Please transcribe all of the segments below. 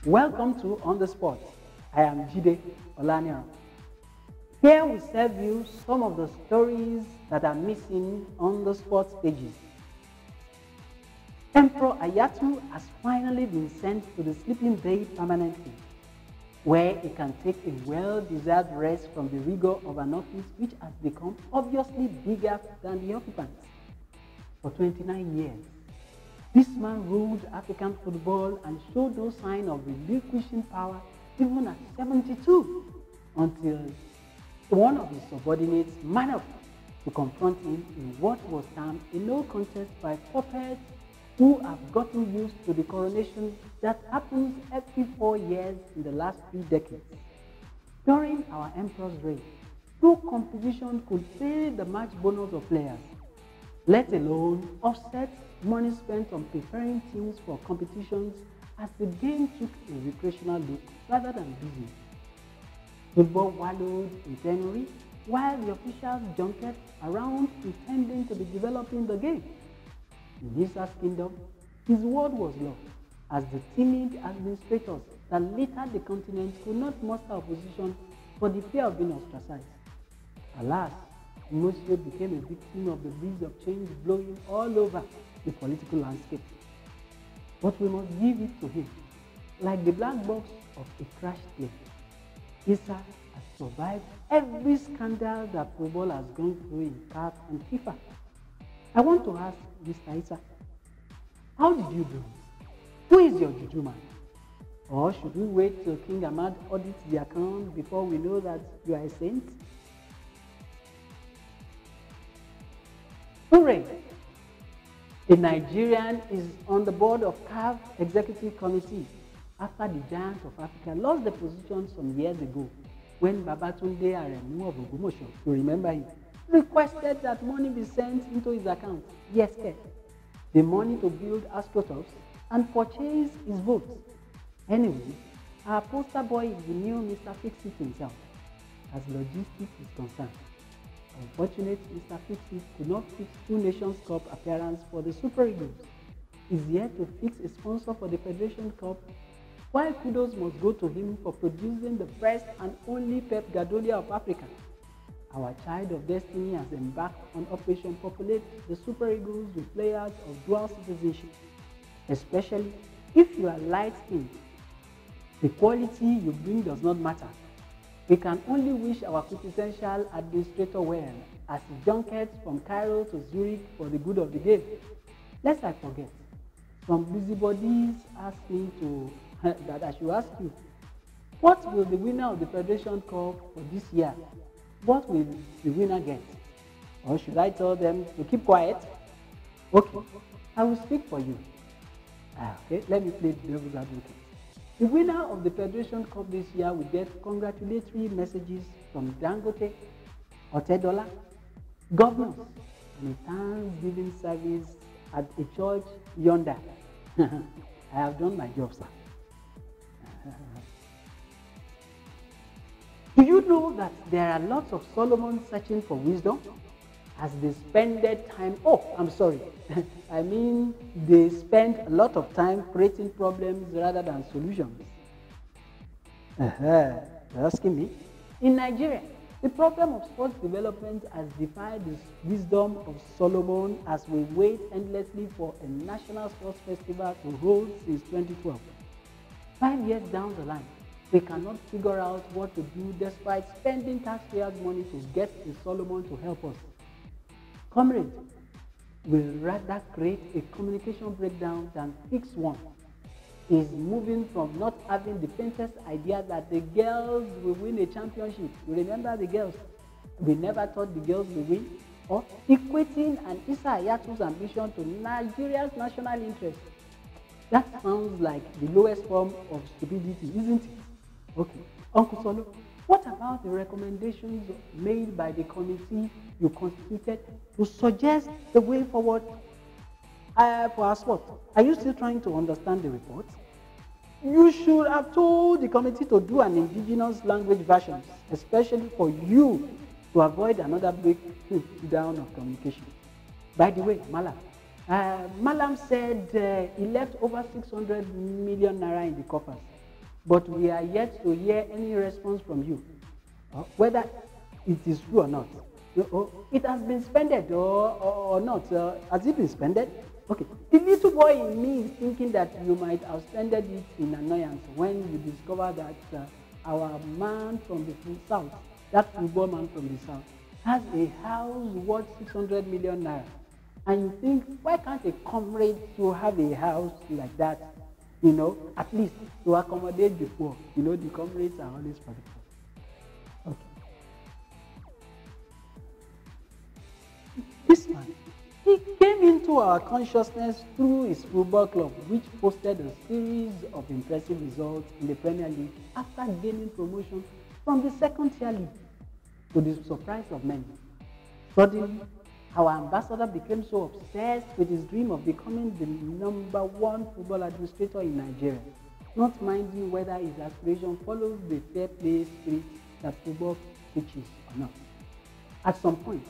Welcome to On the Spot. I am Jide Olaniran. Here we serve you some of the stories that are missing on the sports pages. Emperor Hayatu has finally been sent to the sleeping bay permanently, where he can take a well-deserved rest from the rigor of an office which has become obviously bigger than the occupants. For 29 years, this man ruled African football and showed no sign of relinquishing power even at 72, until one of his subordinates managed to confront him in what was termed a no contest by puppets who have gotten used to the coronation that happens every 4 years in the last 3 decades. During our emperor's reign, no competition could pay the match bonus of players, let alone offset money spent on preparing teams for competitions, as the game took a recreational look rather than business. Football wallowed in penury, while the officials junketed around pretending to be developing the game. In Isa's kingdom, his word was law, as the timid administrators that littered the continent could not muster opposition for the fear of being ostracized. Alas, Monsieur became a victim of the breeze of change blowing all over the political landscape. But we must give it to him. Like the black box of a crashed plane, Isa has survived every scandal that football has gone through in CAF and FIFA. I want to ask Mr. Isa, how did you do it? Who is your juju man? Or should we wait till King Ahmad audits the account before we know that you are a saint? Hooray! A Nigerian is on the board of CAF Executive Committee after the Giant of Africa lost the position some years ago when Babatunde Aremu of Ogumosho, you remember him, requested that money be sent into his account. Yes, sir. The money to build astroturfs and purchase his votes. Anyway, our poster boy is the new Mr. Fix-It himself, as logistics is concerned. Unfortunately, Mr. Fix-It could not fix 2 Nations Cup appearance for the Super Eagles. He's yet to fix a sponsor for the Federation Cup, while kudos must go to him for producing the first and only Pep Guardiola of Africa. Our child of destiny has embarked on Operation Populate the Super Eagles with players of dual citizenship, especially if you are light-skinned. The quality you bring does not matter. We can only wish our quintessential administrator well as he junkets from Cairo to Zurich for the good of the game. Lest I forget, some busybodies asked me that I should ask you, what will the winner of the Federation Cup for this year? What will the winner get? Or should I tell them to keep quiet? Okay, I will speak for you. Okay, let me play the devil's advocate. The winner of the Federation Cup this year will get congratulatory messages from Dangote, Otedola, governors, and a Thanksgiving service at a church yonder. I have done my job, sir. Do you know that there are lots of Solomon searching for wisdom as they spended time? Oh, I'm sorry. I mean, they spend a lot of time creating problems rather than solutions. You're asking me? In Nigeria, the problem of sports development has defied the wisdom of Solomon as we wait endlessly for a national sports festival to hold since 2012. 5 years down the line, we cannot figure out what to do despite spending taxpayers' money to get a Solomon to help us. Comrades, will rather create a communication breakdown than fix one. Is moving from not having the faintest idea that the girls will win a championship. You remember the girls? We never thought the girls will win. Or equating an Isa Hayatu's ambition to Nigeria's national interest. That sounds like the lowest form of stupidity, isn't it? Okay, Uncle Solo, what about the recommendations made by the committee you constituted to suggest the way forward for our sport? Are you still trying to understand the report? You should have told the committee to do an indigenous language version, especially for you to avoid another breakdown of communication. By the way, Malam said he left over 600 million naira in the coffers. but we are yet to hear any response from you, whether it is true or not. It has been spended or not. Has it been spended? Okay. The little boy in me is thinking that you might have spended it in annoyance when you discover that our man from the south, that football man from the south, has a house worth 600 million naira. And you think, why can't a comrade to have a house like that, at least to accommodate the poor? The comrades are always for the poor. Okay. This man, he came into our consciousness through his football club, which posted a series of impressive results in the Premier League after gaining promotion from the second-tier league, to the surprise of many. Suddenly, our ambassador became so obsessed with his dream of becoming the #1 football administrator in Nigeria, not minding whether his aspiration follows the fair play spirit that football preaches or not. At some point,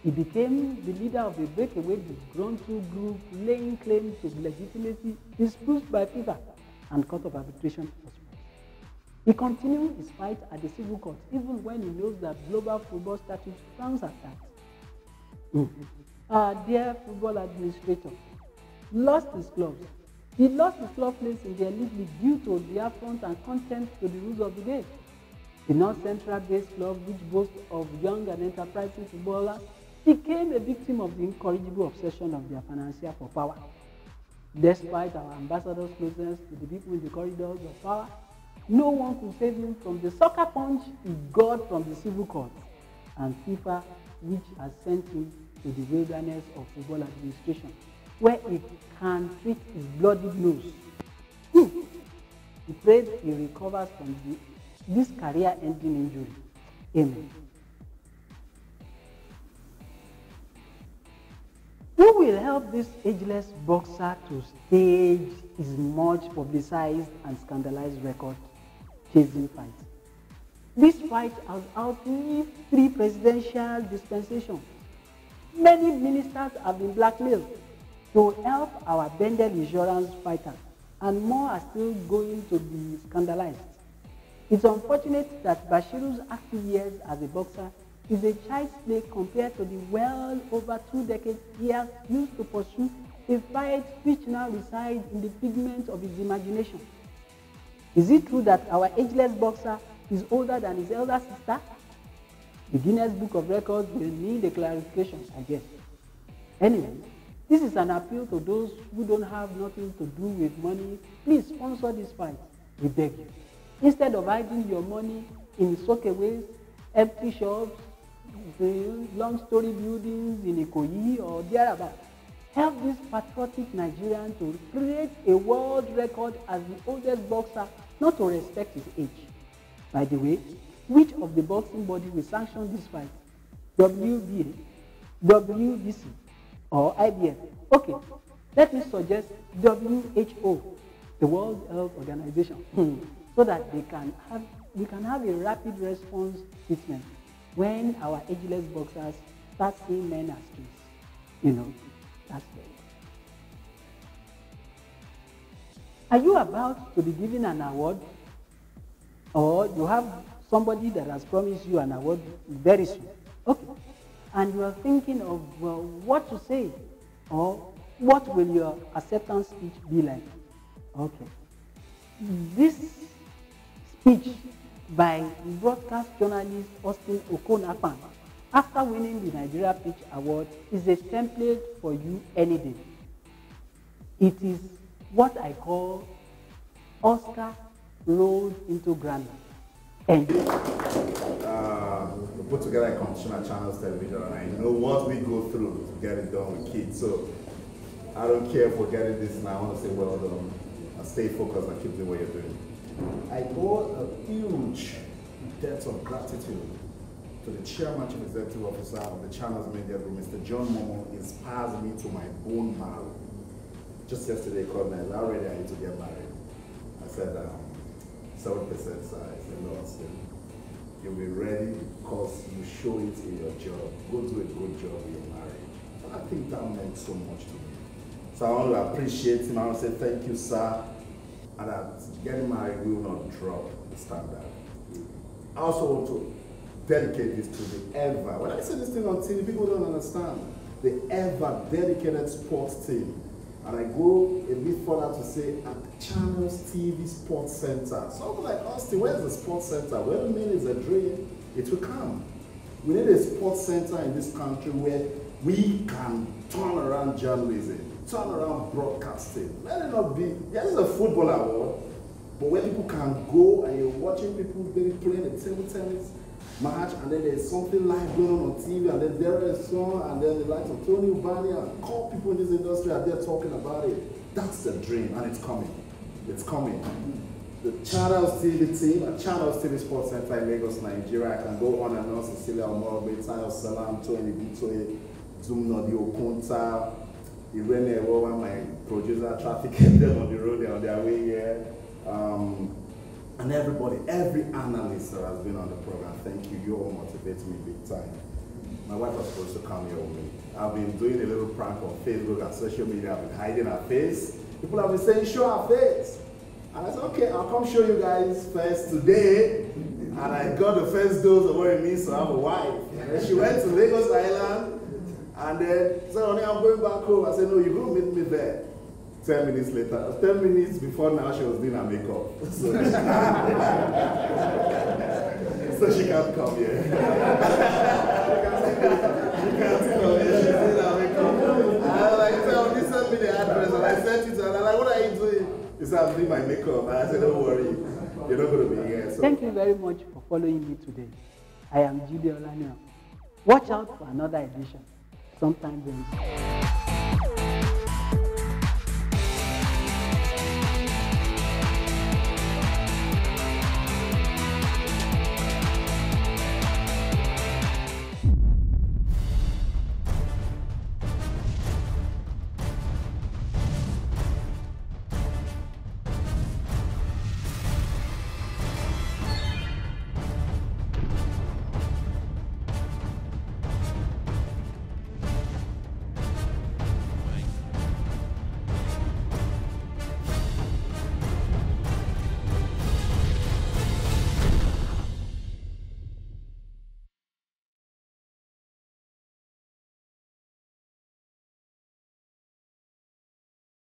he became the leader of a breakaway disgruntled group laying claim to legitimacy disproved by FIFA and Court of Arbitration for Sports. He continued his fight at the civil court even when he knows that global football statutes frowns at that. Our dear football administrator lost his clubs. He lost his club place in the elite league due to the affront and contempt to the rules of the game. The North Central-based club, which boasts of young and enterprising footballers, became a victim of the incorrigible obsession of their financier for power. Despite our ambassador's closeness to the people in the corridors of power, no one could save him from the sucker punch he got from the civil court and FIFA, which has sent him to the wilderness of football administration, where he can treat his bloody nose. He prays he recovers from this career-ending injury. Amen. Who will help this ageless boxer to stage his much publicized and scandalized record-chasing fight? This fight has outlived 3 presidential dispensations. Many ministers have been blackmailed to help our Bendel insurance fighter, and more are still going to be scandalized. It's unfortunate that Bashiru's active years as a boxer is a child's play compared to the well over 2 decades he has used to pursue a fight which now resides in the figment of his imagination. Is it true that our ageless boxer is older than his elder sister? The Guinness Book of Records will need a clarification, I guess. Anyway, this is an appeal to those who don't have nothing to do with money. Please sponsor this fight, we beg you. Instead of hiding your money in soakaways, empty shops, long-story buildings in Ikoyi or thereabouts, help this patriotic Nigerian to create a world record as the oldest boxer, not to respect his age. By the way, which of the boxing body will sanction this fight? WBA, WBC, or IBF? Okay, let me suggest WHO, the World Health Organization, so that we can have a rapid response treatment when our ageless boxers start seeing men as trees. That's it. Are you about to be given an award? Or you have somebody that has promised you an award very soon? Okay. And you are thinking of what to say, or what will your acceptance speech be like? Okay. This speech by broadcast journalist Austin Okonakpan after winning the Nigeria Pitch Award is a template for you any day. It is what I call Oscar rolled into grammar. And we put together a consumer channels television, and I know what we go through to get it done with kids. So I don't care for getting this, and I want to say well done. And stay focused and keep doing what you're doing. I owe a huge debt of gratitude to the chairman chief executive officer of the channels media group, Mr. John Momo. Inspires me to my bone marrow. Just yesterday, he called me. I said, already I need to get married. I said, 7% size. I know, you'll be ready because you show it in your job. Go do a good job in your marriage. And I think that meant so much to me. So I want to appreciate him. I want to say thank you, sir. and that getting married will not drop the standard. I also want to dedicate this to the ever, when I say this thing on TV, people don't understand, the ever dedicated sports team. And I go a bit further to say at Channels TV Sports Center. Someone like Austin, where's the sports center? Well, the mean is a dream, it will come. We need a sports center in this country where we can turn around journalism, turn around broadcasting. Let it not be, yes, it's a football award, but where people can go and you're watching people maybe playing a table tennis match, and then there's something live going on TV, and then there is song, and then the likes of Tony Ubani and call people in this industry and they're talking about it. That's the dream, and it's coming. It's coming. The Channels TV team at Channels TV Sports Center in Lagos, Nigeria. I can go on and on. Cecilia Omorbe, Tayo Salam, Tony Bitoye, Zoom Nodi Okunta, Irene Ewowa, my producer, trafficking them on the road, they're on their way here. And everybody, every analyst that has been on the program, thank you. You all motivate me big time. My wife was supposed to come here with me. I've been doing a little prank on Facebook and social media. I've been hiding her face. People have been saying, show her face. And I said, okay, I'll come show you guys first today. And I got the first dose of what it means to have a wife. And then she went to Lagos Island. And then said, honey, I'm going back home. I said, no, you're going to meet me there. 10 minutes later, 10 minutes before now, she was doing her makeup. So she can't come here. She can't come here. She's doing her makeup. And I was like, tell me, send me the address. And I sent it to her. And I'm like, what are you doing? He said, I'm doing my makeup. And I said, don't worry. You're not going to be here. So. Thank you very much for following me today. I am Judy Olaniyan. Watch out for another edition sometime very soon.